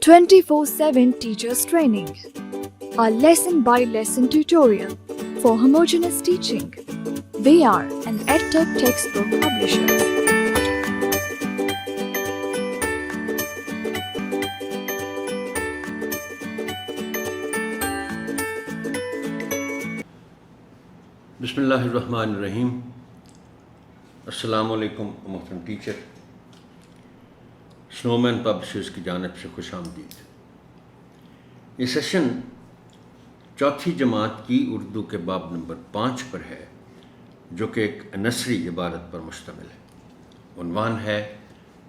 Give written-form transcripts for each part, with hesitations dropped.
24/7 Teachers Training, a lesson-by-lesson tutorial for homogeneous teaching. We are an EdTech textbook publisher. بسم اللہ الرحمن الرحیم. السلام علیکم محترم ٹیچر. سنو مین پبلشرز کی جانب سے خوش آمدید. یہ سیشن چوتھی جماعت کی اردو کے باب نمبر 5 پر ہے، جو کہ ایک نثری عبارت پر مشتمل ہے. عنوان ہے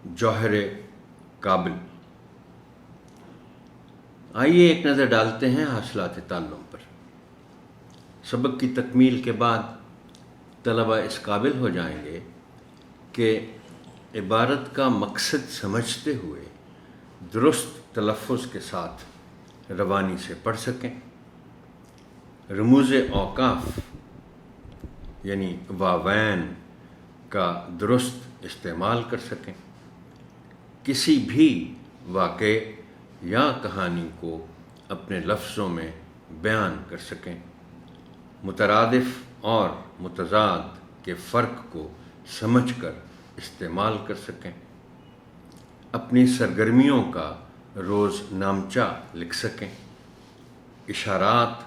جوہر قابل. آئیے ایک نظر ڈالتے ہیں حاصلات تعلم پر. سبق کی تکمیل کے بعد طلبہ اس قابل ہو جائیں گے کہ عبارت کا مقصد سمجھتے ہوئے درست تلفظ کے ساتھ روانی سے پڑھ سکیں، رموز اوقاف یعنی واوین کا درست استعمال کر سکیں، کسی بھی واقعے یا کہانی کو اپنے لفظوں میں بیان کر سکیں، مترادف اور متضاد کے فرق کو سمجھ کر استعمال کر سکیں، اپنی سرگرمیوں کا روز نامچہ لکھ سکیں، اشارات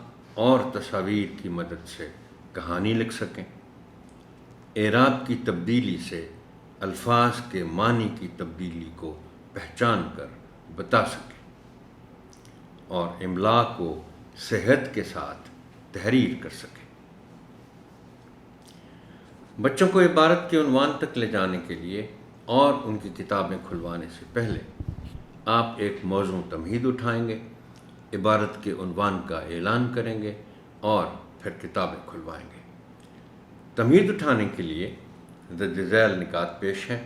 اور تصاویر کی مدد سے کہانی لکھ سکیں، اعراب کی تبدیلی سے الفاظ کے معنی کی تبدیلی کو پہچان کر بتا سکیں، اور املا کو صحت کے ساتھ تحریر کر سکیں. بچوں کو عبارت کے عنوان تک لے جانے کے لیے اور ان کی کتابیں کھلوانے سے پہلے آپ ایک موضوع تمہید اٹھائیں گے، عبارت کے عنوان کا اعلان کریں گے اور پھر کتابیں کھلوائیں گے. تمہید اٹھانے کے لیے درج ذیل نکات پیش ہیں،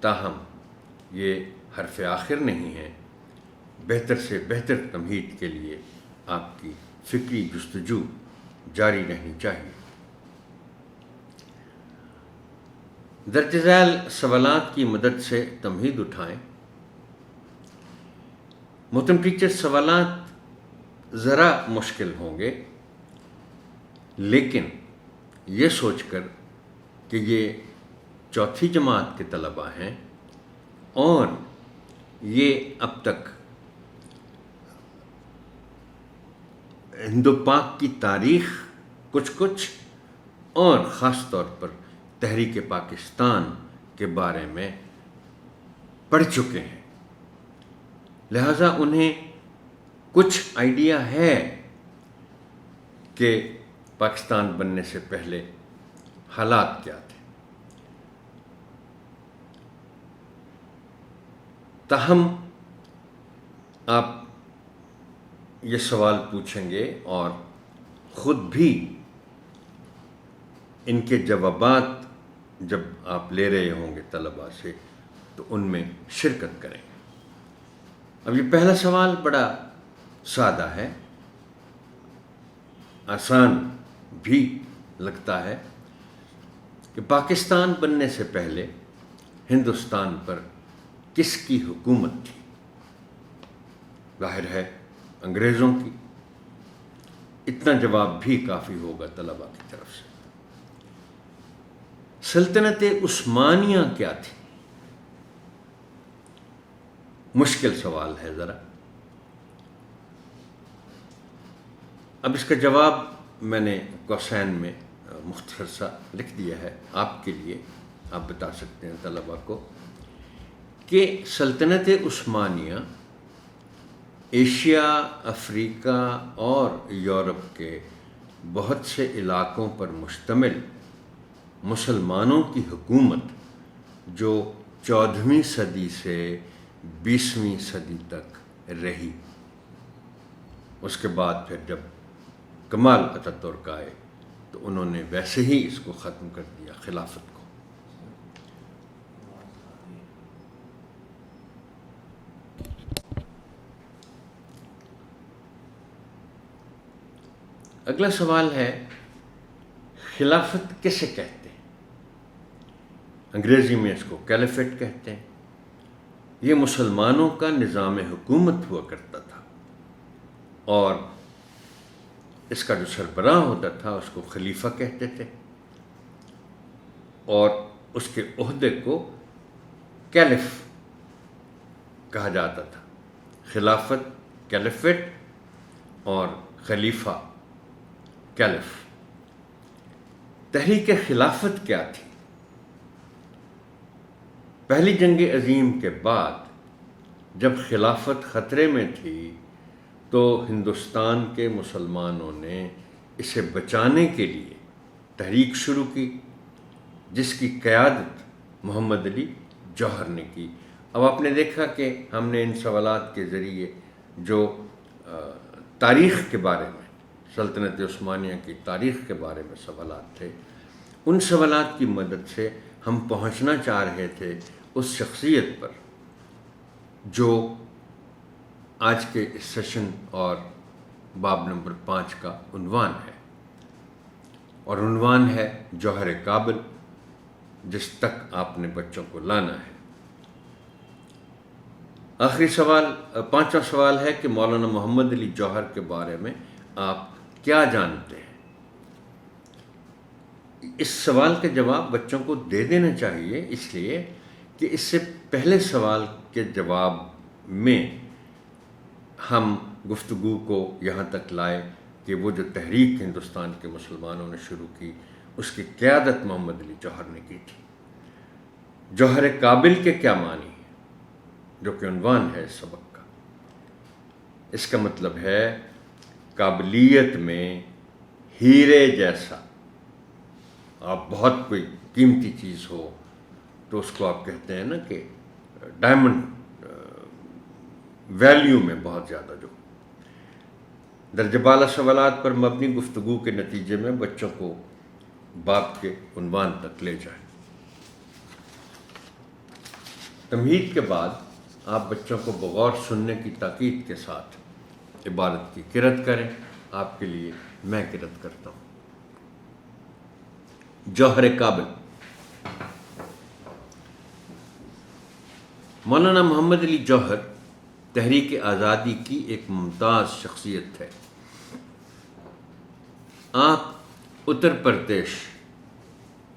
تاہم یہ حرف آخر نہیں ہے. بہتر سے بہتر تمہید کے لیے آپ کی فکری جستجو جاری رہنی چاہیے. درج ذیل سوالات کی مدد سے تمہید اٹھائیں. محترم ٹیچر، سوالات ذرا مشکل ہوں گے، لیکن یہ سوچ کر کہ یہ چوتھی جماعت کے طلباء ہیں اور یہ اب تک ہند و پاک کی تاریخ کچھ اور خاص طور پر تحریک پاکستان کے بارے میں پڑھ چکے ہیں، لہٰذا انہیں کچھ آئیڈیا ہے کہ پاکستان بننے سے پہلے حالات کیا تھے. تاہم آپ یہ سوال پوچھیں گے اور خود بھی ان کے جوابات جب آپ لے رہے ہوں گے طلباء سے تو ان میں شرکت کریں گے. اب یہ پہلا سوال بڑا سادہ ہے، آسان بھی لگتا ہے کہ پاکستان بننے سے پہلے ہندوستان پر کس کی حکومت تھی؟ ظاہر ہے انگریزوں کی. اتنا جواب بھی کافی ہوگا طلباء کی طرف سے. سلطنت عثمانیہ کیا تھی؟ مشکل سوال ہے ذرا. اب اس کا جواب میں نے قوسین میں مختصر سا لکھ دیا ہے آپ کے لیے. آپ بتا سکتے ہیں طلباء کو کہ سلطنت عثمانیہ ایشیا، افریقہ اور یورپ کے بہت سے علاقوں پر مشتمل مسلمانوں کی حکومت جو 14ویں صدی سے 20ویں صدی تک رہی. اس کے بعد پھر جب کمال اتاتورک آئے تو انہوں نے ویسے ہی اس کو ختم کر دیا، خلافت کو. اگلا سوال ہے خلافت کسے کہتے ہیں؟ انگریزی میں اس کو کیلیفیٹ کہتے ہیں، یہ مسلمانوں کا نظام حکومت ہوا کرتا تھا، اور اس کا جو سربراہ ہوتا تھا اس کو خلیفہ کہتے تھے، اور اس کے عہدے کو کیلف کہا جاتا تھا۔ خلافت کیلفٹ اور خلیفہ کیلف۔ تحریک خلافت کیا تھی؟ پہلی جنگ عظیم کے بعد جب خلافت خطرے میں تھی تو ہندوستان کے مسلمانوں نے اسے بچانے کے لیے تحریک شروع کی، جس کی قیادت محمد علی جوہر نے کی۔ اب آپ نے دیکھا کہ ہم نے ان سوالات کے ذریعے جو تاریخ کے بارے میں، سلطنت عثمانیہ کی تاریخ کے بارے میں سوالات تھے، ان سوالات کی مدد سے ہم پہنچنا چاہ رہے تھے اس شخصیت پر جو آج کے اس سیشن اور باب نمبر 5 کا عنوان ہے، اور عنوان ہے جوہر کابل، جس تک آپ نے بچوں کو لانا ہے۔ آخری سوال، 5واں سوال ہے کہ مولانا محمد علی جوہر کے بارے میں آپ کیا جانتے ہیں؟ اس سوال کا جواب بچوں کو دے دینا چاہیے، اس لیے کہ اس سے پہلے سوال کے جواب میں ہم گفتگو کو یہاں تک لائے کہ وہ جو تحریک ہندوستان کے مسلمانوں نے شروع کی، اس کی قیادت محمد علی جوہر نے کی تھی۔ جوہر کابل کے کیا معنی ہے، جو کہ عنوان ہے اس سبق کا؟ اس کا مطلب ہے قابلیت میں ہیرے جیسا۔ آپ بہت کوئی قیمتی چیز ہو تو اس کو آپ کہتے ہیں نا کہ ڈائمنڈ، ویلیو میں بہت زیادہ جو۔ درجہ بالا سوالات پر مبنی گفتگو کے نتیجے میں بچوں کو باب کے عنوان تک لے جائیں۔ تمہید کے بعد آپ بچوں کو بغور سننے کی تاکید کے ساتھ عبارت کی قرأت کریں۔ آپ کے لیے میں قرأت کرتا ہوں۔ جوہر کابل۔ مولانا محمد علی جوہر تحریک آزادی کی ایک ممتاز شخصیت ہے۔ آپ اتر پردیش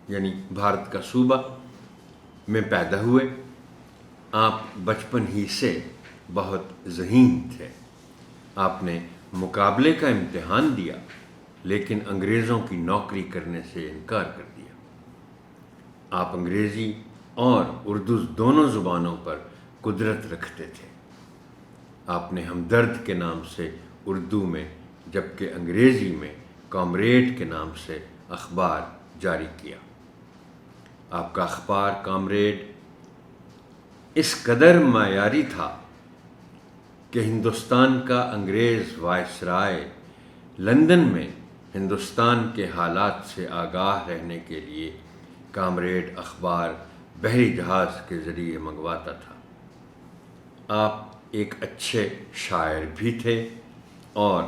یعنی بھارت کا صوبہ میں پیدا ہوئے۔ آپ بچپن ہی سے بہت ذہین تھے۔ آپ نے مقابلے کا امتحان دیا لیکن انگریزوں کی نوکری کرنے سے انکار کر دیا۔ آپ انگریزی اور اردو دونوں زبانوں پر قدرت رکھتے تھے۔ آپ نے ہمدرد کے نام سے اردو میں جبکہ انگریزی میں کامریڈ کے نام سے اخبار جاری کیا۔ آپ کا اخبار کامریڈ اس قدر معیاری تھا کہ ہندوستان کا انگریز وائسرائے لندن میں ہندوستان کے حالات سے آگاہ رہنے کے لیے کامریڈ اخبار بحری جہاز کے ذریعے منگواتا تھا۔ آپ ایک اچھے شاعر بھی تھے اور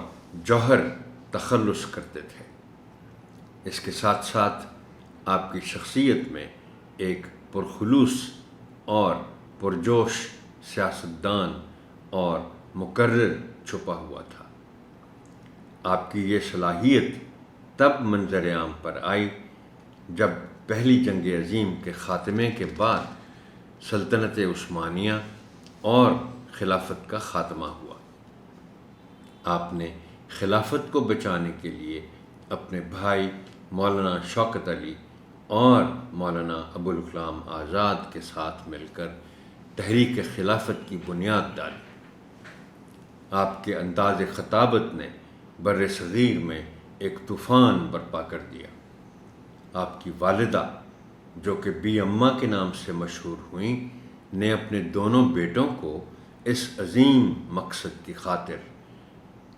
جوہر تخلص کرتے تھے۔ اس کے ساتھ ساتھ آپ کی شخصیت میں ایک پرخلوص اور پرجوش سیاستدان اور مقرر چھپا ہوا تھا۔ آپ کی یہ صلاحیت تب منظر عام پر آئی جب پہلی جنگ عظیم کے خاتمے کے بعد سلطنت عثمانیہ اور خلافت کا خاتمہ ہوا۔ آپ نے خلافت کو بچانے کے لیے اپنے بھائی مولانا شوکت علی اور مولانا ابوالکلام آزاد کے ساتھ مل کر تحریک خلافت کی بنیاد ڈالی۔ آپ کے انداز خطابت نے بر صغیر میں ایک طوفان برپا کر دیا۔ آپ کی والدہ جو کہ بی اماں کے نام سے مشہور ہوئیں نے اپنے دونوں بیٹوں کو اس عظیم مقصد کی خاطر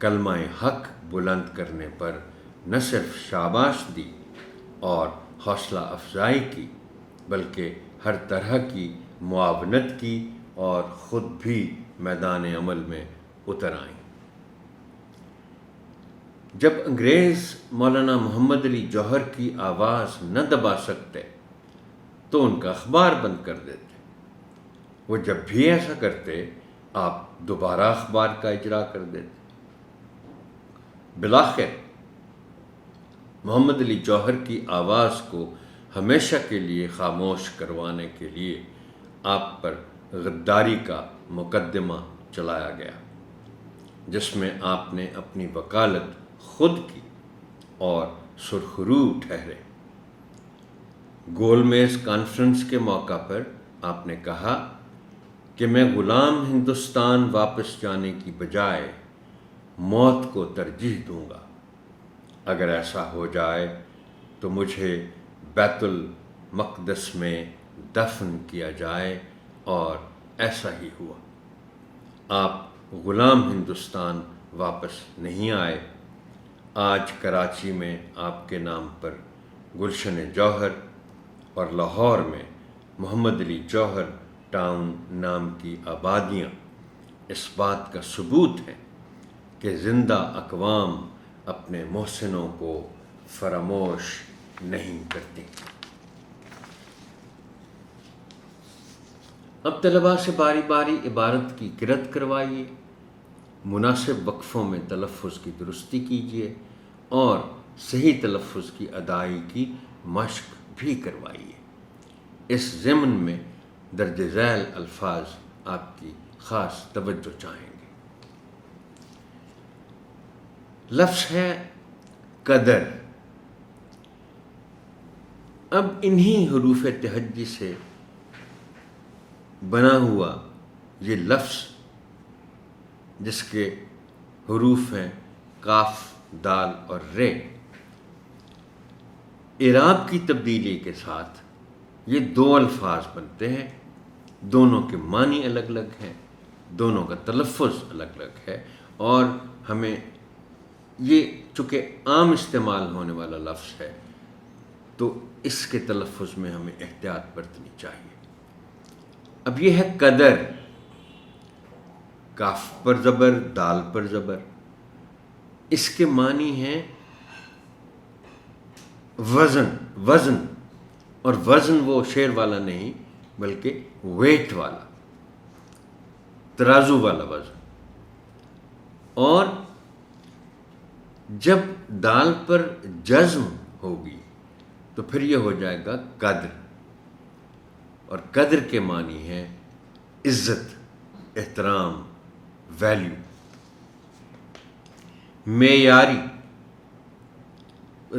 کلمہ حق بلند کرنے پر نہ صرف شاباش دی اور حوصلہ افزائی کی بلکہ ہر طرح کی معاونت کی اور خود بھی میدان عمل میں اتر آئیں۔ جب انگریز مولانا محمد علی جوہر کی آواز نہ دبا سکتے تو ان کا اخبار بند کر دیتے۔ وہ جب بھی ایسا کرتے آپ دوبارہ اخبار کا اجرا کر دیتے۔ بالآخر محمد علی جوہر کی آواز کو ہمیشہ کے لیے خاموش کروانے کے لیے آپ پر غداری کا مقدمہ چلایا گیا، جس میں آپ نے اپنی وکالت خود کی اور سرخرو ٹھہرے۔ گول میز کانفرنس کے موقع پر آپ نے کہا کہ میں غلام ہندوستان واپس جانے کی بجائے موت کو ترجیح دوں گا۔ اگر ایسا ہو جائے تو مجھے بیت المقدس میں دفن کیا جائے، اور ایسا ہی ہوا۔ آپ غلام ہندوستان واپس نہیں آئے۔ آج کراچی میں آپ کے نام پر گلشن جوہر اور لاہور میں محمد علی جوہر ٹاؤن نام کی آبادیاں اس بات کا ثبوت ہیں کہ زندہ اقوام اپنے محسنوں کو فراموش نہیں کرتی۔ اب طلباء سے باری باری عبارت کی قرأت کروائیے، مناسب وقفوں میں تلفظ کی درستی کیجیے اور صحیح تلفظ کی ادائیگی کی مشق بھی کروائیے۔ اس ضمن میں درج ذیل الفاظ آپ کی خاص توجہ چاہیں گے۔ لفظ ہے قدر۔ اب انہی حروف تہجی سے بنا ہوا یہ لفظ، جس کے حروف ہیں کاف، دال اور رے، اعراب کی تبدیلی کے ساتھ یہ دو الفاظ بنتے ہیں۔ دونوں کے معنی الگ الگ ہیں، دونوں کا تلفظ الگ الگ ہے، اور ہمیں یہ چونکہ عام استعمال ہونے والا لفظ ہے تو اس کے تلفظ میں ہمیں احتیاط برتنی چاہیے۔ اب یہ ہے قدر، کاف پر زبر، دال پر زبر۔ اس کے معنی ہیں وزن، وزن، اور وزن وہ شیر والا نہیں بلکہ ویٹ والا، ترازو والا وزن۔ اور جب دال پر جزم ہوگی تو پھر یہ ہو جائے گا قدر، اور قدر کے معنی ہے عزت، احترام، ویلیو۔ معیاری،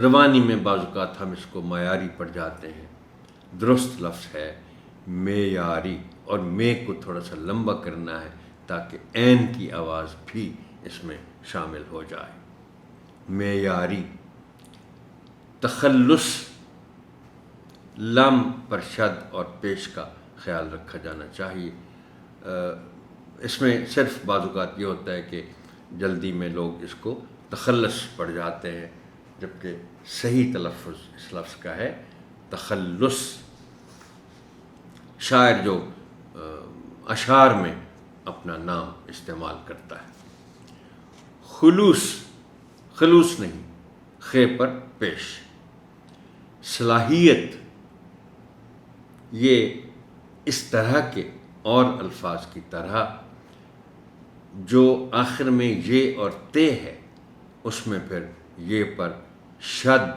روانی میں بعض اوقات ہم اس کو معیاری پڑھ جاتے ہیں، درست لفظ ہے معیاری، اور میں کو تھوڑا سا لمبا کرنا ہے تاکہ عین کی آواز بھی اس میں شامل ہو جائے۔ معیاری۔ تخلص، لام پر شد اور پیش کا خیال رکھا جانا چاہیے۔ اس میں صرف بعض اوقات یہ ہوتا ہے کہ جلدی میں لوگ اس کو تخلص پڑھ جاتے ہیں، جبکہ صحیح تلفظ اس لفظ کا ہے تخلص۔ شاعر جو اشعار میں اپنا نام استعمال کرتا ہے۔ خلوص، خلوص نہیں، خے پر پیش۔ صلاحیت، یہ اس طرح کے اور الفاظ کی طرح جو آخر میں یہ اور تے ہے، اس میں پھر یہ پر شد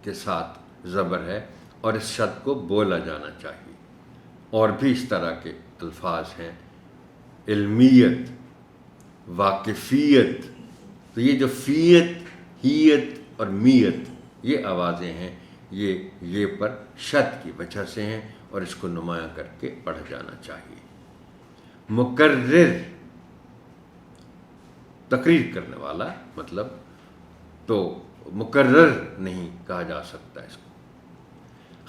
کے ساتھ زبر ہے اور اس شد کو بولا جانا چاہیے۔ اور بھی اس طرح کے الفاظ ہیں، علمیت، واقفیت۔ تو یہ جو فیت، ہیت اور میت، یہ آوازیں ہیں، یہ پر شد کی وجہ سے ہیں اور اس کو نمایاں کر کے پڑھا جانا چاہیے۔ مقرر، تقریر کرنے والا، مطلب تو مقرر نہیں کہا جا سکتا اس کو۔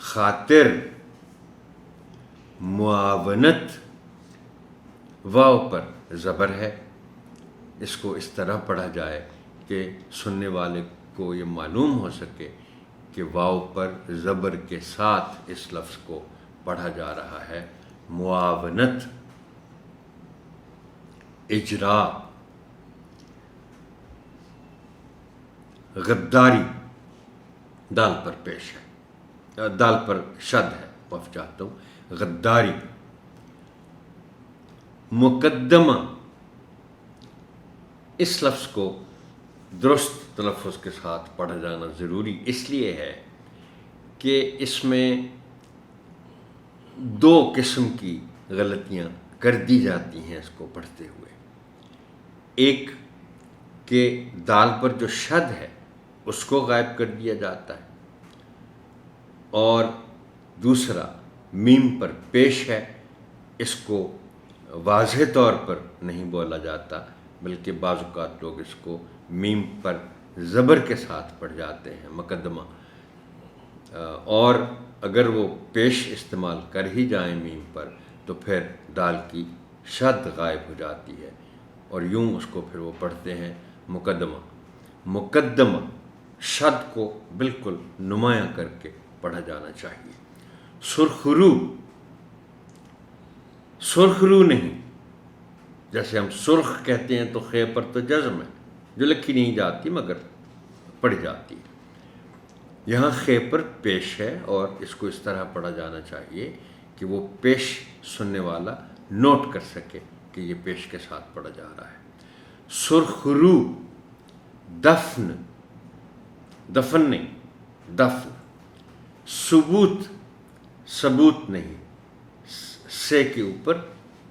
خاطر، معاونت، واو پر زبر ہے، اس کو اس طرح پڑھا جائے کہ سننے والے کو یہ معلوم ہو سکے کہ واو پر زبر کے ساتھ اس لفظ کو پڑھا جا رہا ہے۔ معاونت۔ اجرا، غداری، دال پر پیش ہے، دال پر شد ہے، معاف چاہتا ہوں، غداری۔ مقدمہ، اس لفظ کو درست تلفظ کے ساتھ پڑھا جانا ضروری اس لیے ہے کہ اس میں دو قسم کی غلطیاں کر دی جاتی ہیں اس کو پڑھتے ہوئے۔ ایک کہ دال پر جو شد ہے اس کو غائب کر دیا جاتا ہے، اور دوسرا میم پر پیش ہے، اس کو واضح طور پر نہیں بولا جاتا، بلکہ بعض اوقات لوگ اس کو میم پر زبر کے ساتھ پڑھ جاتے ہیں، مقدمہ، اور اگر وہ پیش استعمال کر ہی جائیں میم پر تو پھر دال کی شد غائب ہو جاتی ہے، اور یوں اس کو پھر وہ پڑھتے ہیں مقدمہ۔ مقدمہ شد کو بالکل نمایاں کر کے پڑھا جانا چاہیے۔ سرخرو، سرخرو نہیں، جیسے ہم سرخ کہتے ہیں تو خے پر تو جزم ہے جو لکھی نہیں جاتی مگر پڑھی جاتی ہے، یہاں خے پر پیش ہے، اور اس کو اس طرح پڑھا جانا چاہیے کہ وہ پیش سننے والا نوٹ کر سکے کہ یہ پیش کے ساتھ پڑھا جا رہا ہے۔ سرخرو، دفن، دفن نہیں، دفن۔ ثبوت، ثبوت نہیں، سے کے اوپر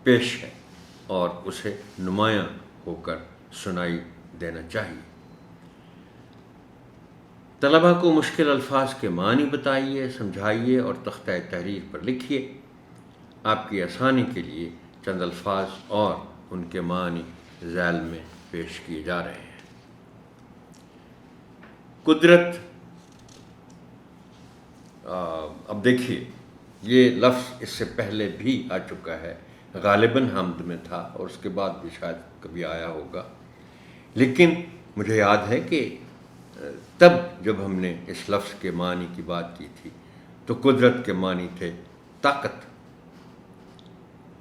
پیش ہے اور اسے نمایاں ہو کر سنائی دینا چاہیے۔ طلباء کو مشکل الفاظ کے معنی بتائیے، سمجھائیے اور تختہ تحریر پر لکھیے۔ آپ کی آسانی کے لیے چند الفاظ اور ان کے معنی ذیل میں پیش کیے جا رہے ہیں۔ قدرت، اب دیکھیے یہ لفظ اس سے پہلے بھی آ چکا ہے، غالباً حمد میں تھا اور اس کے بعد بھی شاید کبھی آیا ہوگا، لیکن مجھے یاد ہے کہ تب جب ہم نے اس لفظ کے معنی کی بات کی تھی تو قدرت کے معنی تھے طاقت۔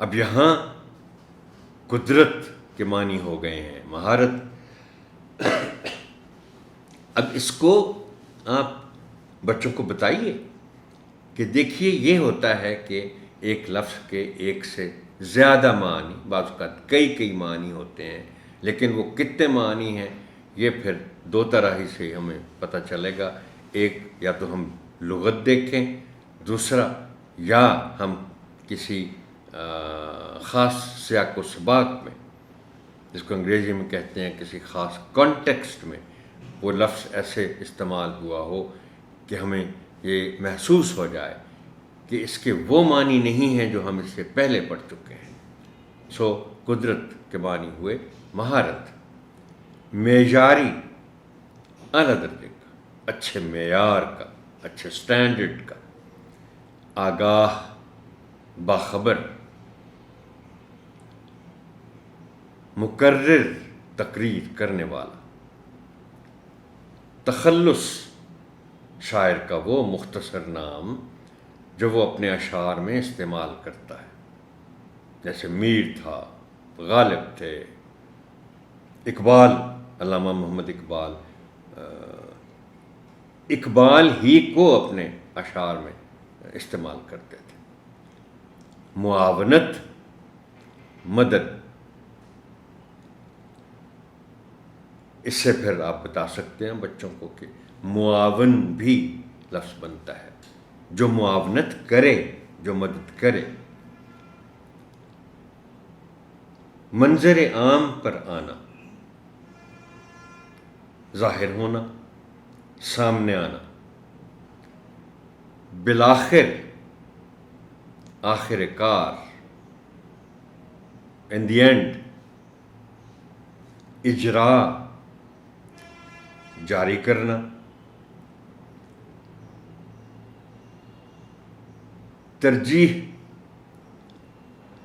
اب یہاں قدرت کے معنی ہو گئے ہیں مہارت۔ اب اس کو آپ بچوں کو بتائیے کہ دیکھیے یہ ہوتا ہے کہ ایک لفظ کے ایک سے زیادہ معنی، بعض اوقات کئی معنی ہوتے ہیں، لیکن وہ کتنے معنی ہیں یہ پھر دو طرح ہی سے ہمیں پتہ چلے گا۔ ایک یا تو ہم لغت دیکھیں، دوسرا یا ہم کسی خاص سیاق و سباق میں، جس کو انگریزی میں کہتے ہیں کسی خاص کانٹیکسٹ میں، وہ لفظ ایسے استعمال ہوا ہو کہ ہمیں یہ محسوس ہو جائے کہ اس کے وہ معنی نہیں ہیں جو ہم اس سے پہلے پڑھ چکے ہیں۔ سو قدرت کے معنی ہوئے مہارت، معیاری، اعلیٰ درجے کا، اچھے معیار کا، اچھے سٹینڈرڈ کا، آگاہ، باخبر، مقرر، تقریر کرنے والا، تخلص، شاعر کا وہ مختصر نام جو وہ اپنے اشعار میں استعمال کرتا ہے، جیسے میر تھا، غالب تھے، اقبال، علامہ محمد اقبال، اقبال ہی کو اپنے اشعار میں استعمال کرتے تھے۔ معاونت، مدد، اس سے پھر آپ بتا سکتے ہیں بچوں کو کہ معاون بھی لفظ بنتا ہے، جو معاونت کرے، جو مدد کرے۔ منظر عام پر آنا، ظاہر ہونا، سامنے آنا۔ بالآخر، آخر کار، in the end۔ اجرا، جاری کرنا۔ ترجیح،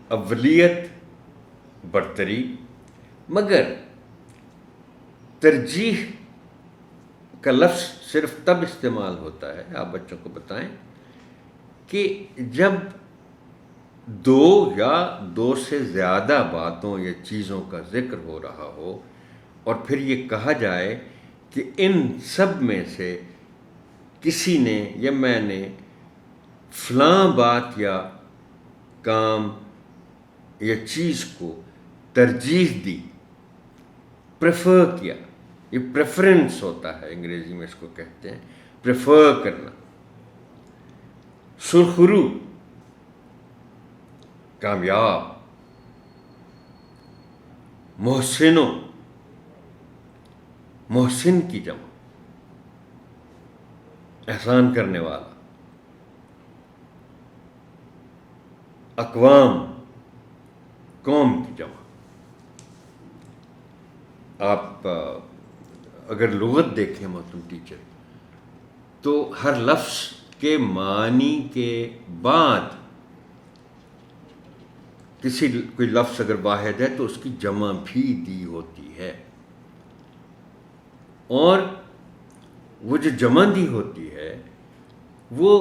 اولیت، برتری۔ مگر ترجیح کا لفظ صرف تب استعمال ہوتا ہے، آپ بچوں کو بتائیں، کہ جب دو یا دو سے زیادہ باتوں یا چیزوں کا ذکر ہو رہا ہو اور پھر یہ کہا جائے کہ ان سب میں سے کسی نے یا میں نے فلاں بات یا کام یہ چیز کو ترجیح دی، پریفر کیا. یہ پریفرنس ہوتا ہے، انگریزی میں اس کو کہتے ہیں پریفر کرنا. سرخرو کامیاب، محسنوں محسن کی جمع، احسان کرنے والا. اقوام قوم کی جمع. آپ اگر لغت دیکھیں محترم ٹیچر، تو ہر لفظ کے معنی کے بعد کوئی لفظ اگر واحد ہے تو اس کی جمع بھی دی ہوتی ہے، اور وہ جو جمع دی ہوتی ہے وہ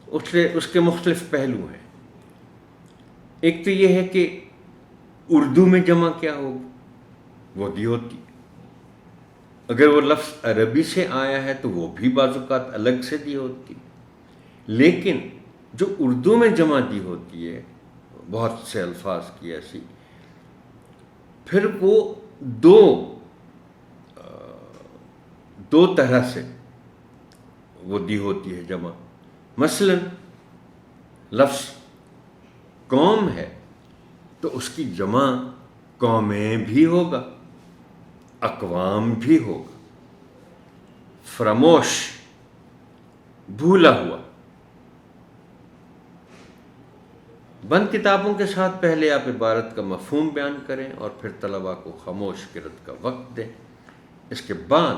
اس کے مختلف پہلو ہیں. ایک تو یہ ہے کہ اردو میں جمع کیا ہوگی، وہ دی ہوتی. اگر وہ لفظ عربی سے آیا ہے تو وہ بھی بعض اوقات الگ سے دی ہوتی. لیکن جو اردو میں جمع دی ہوتی ہے بہت سے الفاظ کی ایسی، پھر وہ دو طرح سے وہ دی ہوتی ہے جمع. مثلا لفظ قوم ہے تو اس کی جمع قومیں بھی ہوگا، اقوام بھی ہوگا. فراموش، بھولا ہوا. بند کتابوں کے ساتھ پہلے آپ عبارت کا مفہوم بیان کریں اور پھر طلباء کو خاموش کرت کا وقت دیں. اس کے بعد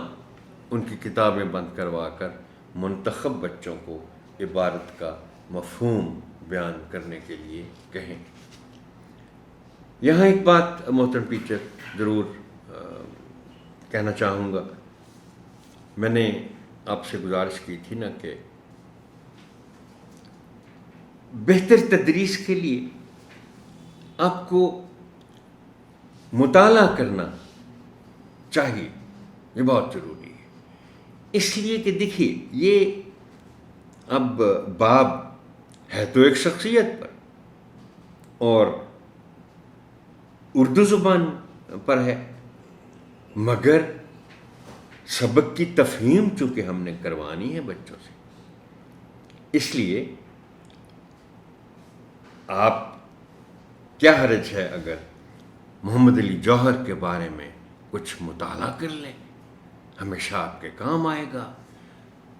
ان کی کتابیں بند کروا کر منتخب بچوں کو عبارت کا مفہوم بیان کرنے کے لیے کہیں. یہاں ایک بات محترم ٹیچر ضرور کہنا چاہوں گا. میں نے آپ سے گزارش کی تھی نا کہ بہتر تدریس کے لیے آپ کو مطالعہ کرنا چاہیے، یہ بہت ضروری ہے. اس لیے کہ دیکھیے یہ اب باب ہے تو ایک شخصیت پر اور اردو زبان پر ہے، مگر سبق کی تفہیم چونکہ ہم نے کروانی ہے بچوں سے، اس لیے آپ کیا حرج ہے اگر محمد علی جوہر کے بارے میں کچھ مطالعہ کر لیں، ہمیشہ آپ کے کام آئے گا.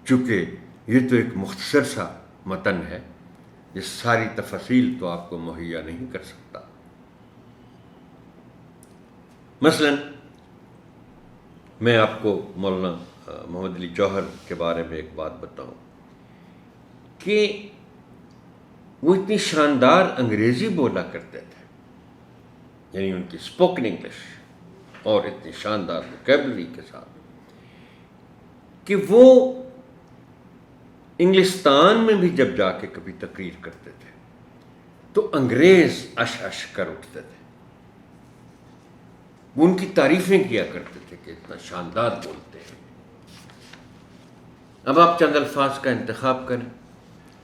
چونکہ یہ تو ایک مختصر سا متن ہے، یہ ساری تفاصیل تو آپ کو مہیا نہیں کر سکتا. مثلا میں آپ کو مولانا محمد علی جوہر کے بارے میں ایک بات بتاؤں کہ وہ اتنی شاندار انگریزی بولا کرتے تھے، یعنی ان کی اسپوکن انگلش، اور اتنی شاندار ووکیبلری کے ساتھ کہ وہ انگلستان میں بھی جب جا کے کبھی تقریر کرتے تھے تو انگریز اش اش کر اٹھتے تھے. وہ ان کی تعریفیں کیا کرتے تھے کہ اتنا شاندار بولتے ہیں. اب آپ چند الفاظ کا انتخاب کریں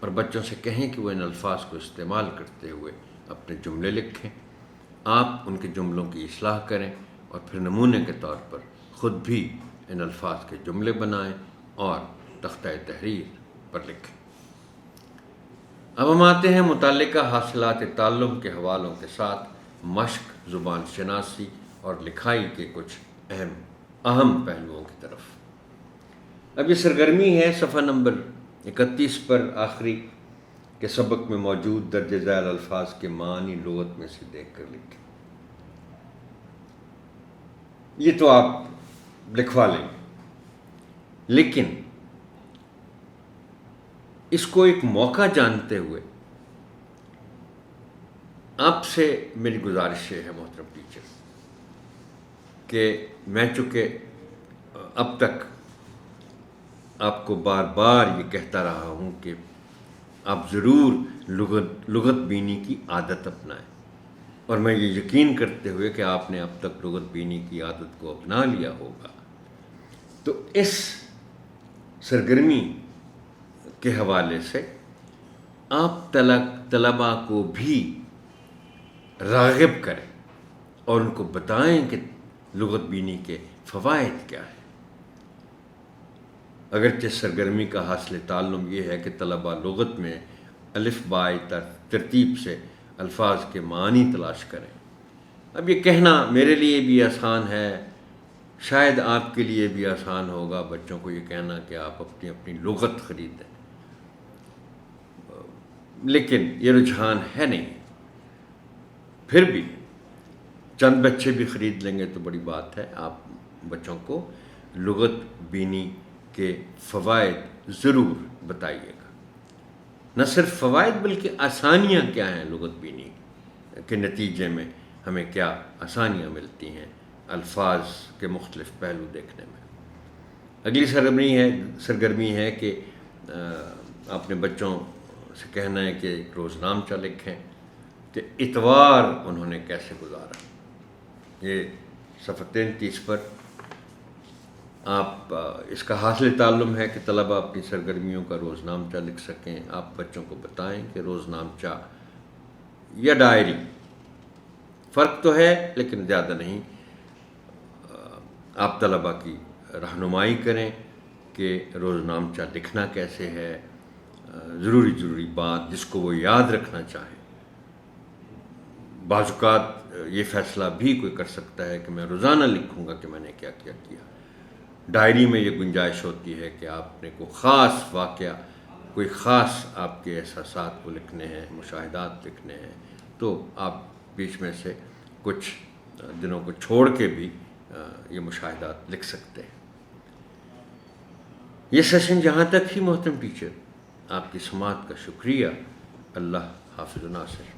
اور بچوں سے کہیں کہ وہ ان الفاظ کو استعمال کرتے ہوئے اپنے جملے لکھیں. آپ ان کے جملوں کی اصلاح کریں اور پھر نمونے کے طور پر خود بھی ان الفاظ کے جملے بنائیں اور تختہ تحریر پر لکھیں. اب ہم آتے ہیں متعلقہ حاصلات تعلم کے حوالوں کے ساتھ مشق، زبان شناسی اور لکھائی کے کچھ اہم پہلوؤں کی طرف. اب یہ سرگرمی ہے صفحہ نمبر 31 پر آخری کے سبق میں موجود درج ذیل الفاظ کے معنی لغت میں سے دیکھ کر لکھیں. یہ تو آپ لکھوا لیں گے، لیکن اس کو ایک موقع جانتے ہوئے آپ سے میری گزارش ہے محترم ٹیچر کہ میں چونکہ اب تک آپ کو بار بار یہ کہتا رہا ہوں کہ آپ ضرور لغت بینی کی عادت اپنائیں، اور میں یہ یقین کرتے ہوئے کہ آپ نے اب تک لغت بینی کی عادت کو اپنا لیا ہوگا، تو اس سرگرمی کے حوالے سے آپ طلباء کو بھی راغب کریں اور ان کو بتائیں کہ لغت بینی کے فوائد کیا ہیں۔ اگرچہ سرگرمی کا حاصل تعلم یہ ہے کہ طلباء لغت میں الف بائے ترتیب سے الفاظ کے معنی تلاش کریں۔ اب یہ کہنا میرے لیے بھی آسان ہے، شاید آپ کے لیے بھی آسان ہوگا بچوں کو یہ کہنا کہ آپ اپنی اپنی لغت خریدیں، لیکن یہ رجحان ہے نہیں۔ پھر بھی چند بچے بھی خرید لیں گے تو بڑی بات ہے۔ آپ بچوں کو لغت بینی کے فوائد ضرور بتائیے گا، نہ صرف فوائد بلکہ آسانیاں کیا ہیں لغت بینی کے نتیجے میں، ہمیں کیا آسانیاں ملتی ہیں الفاظ کے مختلف پہلو دیکھنے میں۔ اگلی سرگرمی ہے کہ اپنے بچوں سے کہنا ہے کہ ایک روزنامچہ لکھیں کہ اتوار انہوں نے کیسے گزارا۔ یہ صفحہ 33 پر آپ اس کا حاصل تعلم ہے کہ طلباء اپنی سرگرمیوں کا روزنامچہ لکھ سکیں۔ آپ بچوں کو بتائیں کہ روزنامچہ یا ڈائری، فرق تو ہے لیکن زیادہ نہیں۔ آپ طلباء کی رہنمائی کریں کہ روزنامچہ لکھنا کیسے ہے، ضروری بات جس کو وہ یاد رکھنا چاہیں۔ بعض اوقات یہ فیصلہ بھی کوئی کر سکتا ہے کہ میں روزانہ لکھوں گا کہ میں نے کیا کیا کیا۔ ڈائری میں یہ گنجائش ہوتی ہے کہ آپ نے کوئی خاص واقعہ، کوئی خاص آپ کے احساسات کو لکھنے ہیں، مشاہدات لکھنے ہیں، تو آپ بیچ میں سے کچھ دنوں کو چھوڑ کے بھی یہ مشاہدات لکھ سکتے ہیں۔ یہ سیشن جہاں تک ہی محترم ٹیچر، آپ کی سماعت کا شکریہ۔ اللہ حافظ و ناصر۔